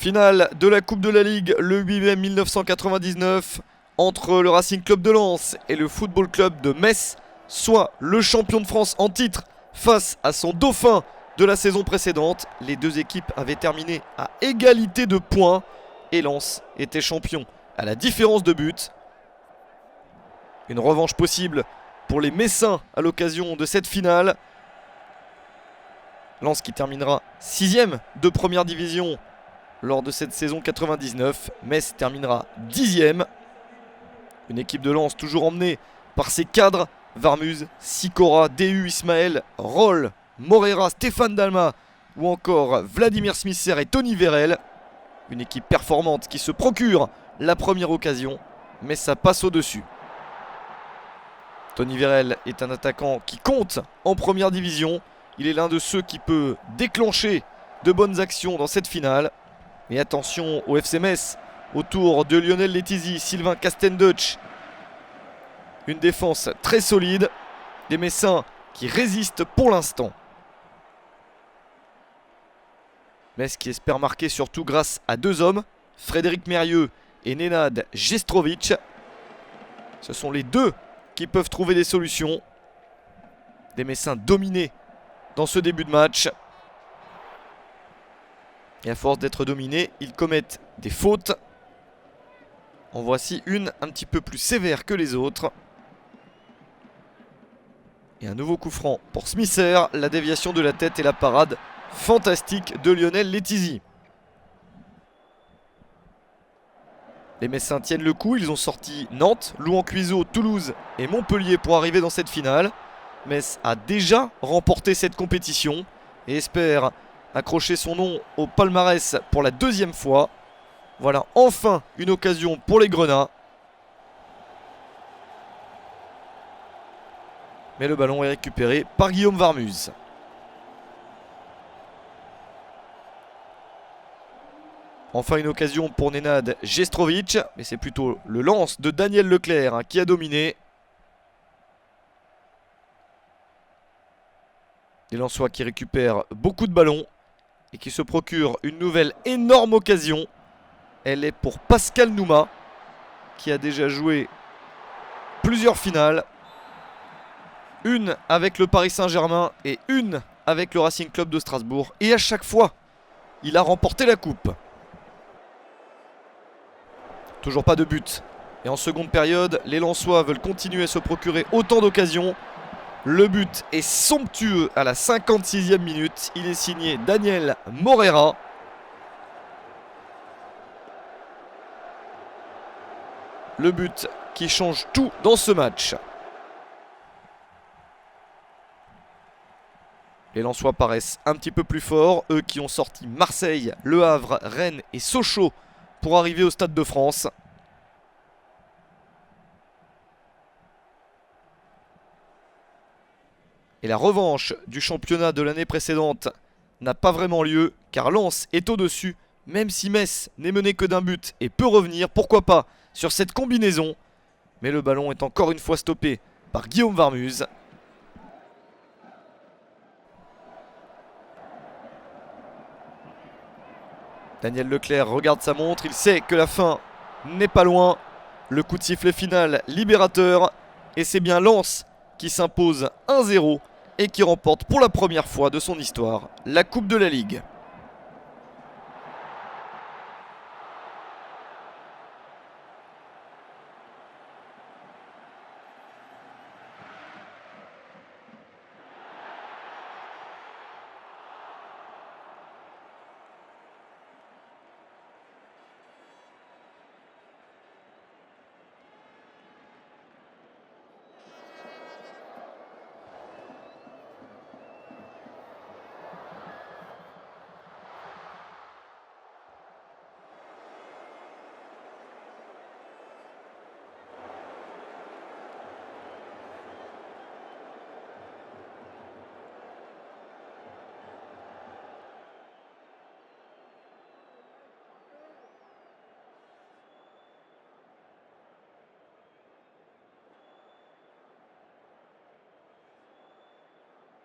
Finale de la Coupe de la Ligue le 8 mai 1999 entre le Racing Club de Lens et le Football Club de Metz, soit le champion de France en titre face à son dauphin de la saison précédente. Les deux équipes avaient terminé à égalité de points et Lens était champion à la différence de but. Une revanche possible pour les Messins à l'occasion de cette finale. Lens qui terminera 6ème de première division lors de cette saison 99. Metz terminera 10ème. Une équipe de Lens toujours emmenée par ses cadres: Varmuz, Sikora, Déhu, Ismaël, Roll, Moreira, Stéphane Dalma ou encore Vladimir Smisser et Tony Vérel. Une équipe performante qui se procure la première occasion, mais ça passe au-dessus. Tony Vérel est un attaquant qui compte en première division. Il est l'un de ceux qui peut déclencher de bonnes actions dans cette finale. Et attention au FC Metz autour de Lionel Letizy, Sylvain Castendeutsch. Une défense très solide. Des Messins qui résistent pour l'instant. Metz qui espère marquer surtout grâce à deux hommes, Frédéric Mérieux et Nenad Jestrovic. Ce sont les deux qui peuvent trouver des solutions. Des Messins dominés dans ce début de match. Et à force d'être dominés, ils commettent des fautes. En voici une un petit peu plus sévère que les autres. Et un nouveau coup franc pour Smisser. La déviation de la tête et la parade fantastique de Lionel Letizy. Les Messins tiennent le coup. Ils ont sorti Nantes, Louan-Cuiseaux, Toulouse et Montpellier pour arriver dans cette finale. Metz a déjà remporté cette compétition et espère accrocher son nom au palmarès pour la deuxième fois. Voilà enfin une occasion pour les Grenats. Mais le ballon est récupéré par Guillaume Varmuz. Enfin une occasion pour Nenad Jestrovic. Mais c'est plutôt le lance de Daniel Leclerc qui a dominé. Les Lensois qui récupèrent beaucoup de ballons et qui se procurent une nouvelle énorme occasion. Elle est pour Pascal Nouma, qui a déjà joué plusieurs finales. Une avec le Paris Saint-Germain et une avec le Racing Club de Strasbourg. Et à chaque fois, il a remporté la coupe. Toujours pas de but. Et en seconde période, les Lensois veulent continuer à se procurer autant d'occasions. Le but est somptueux à la 56e minute. Il est signé Daniel Moreira. Le but qui change tout dans ce match. Les Lensois paraissent un petit peu plus forts. Eux qui ont sorti Marseille, Le Havre, Rennes et Sochaux pour arriver au Stade de France. Et la revanche du championnat de l'année précédente n'a pas vraiment lieu, car Lens est au-dessus, même si Metz n'est mené que d'un but et peut revenir, pourquoi pas, sur cette combinaison. Mais le ballon est encore une fois stoppé par Guillaume Varmuz. Daniel Leclerc regarde sa montre, il sait que la fin n'est pas loin. Le coup de sifflet final libérateur, et c'est bien Lens qui s'impose 1-0. Et qui remporte pour la première fois de son histoire la Coupe de la Ligue.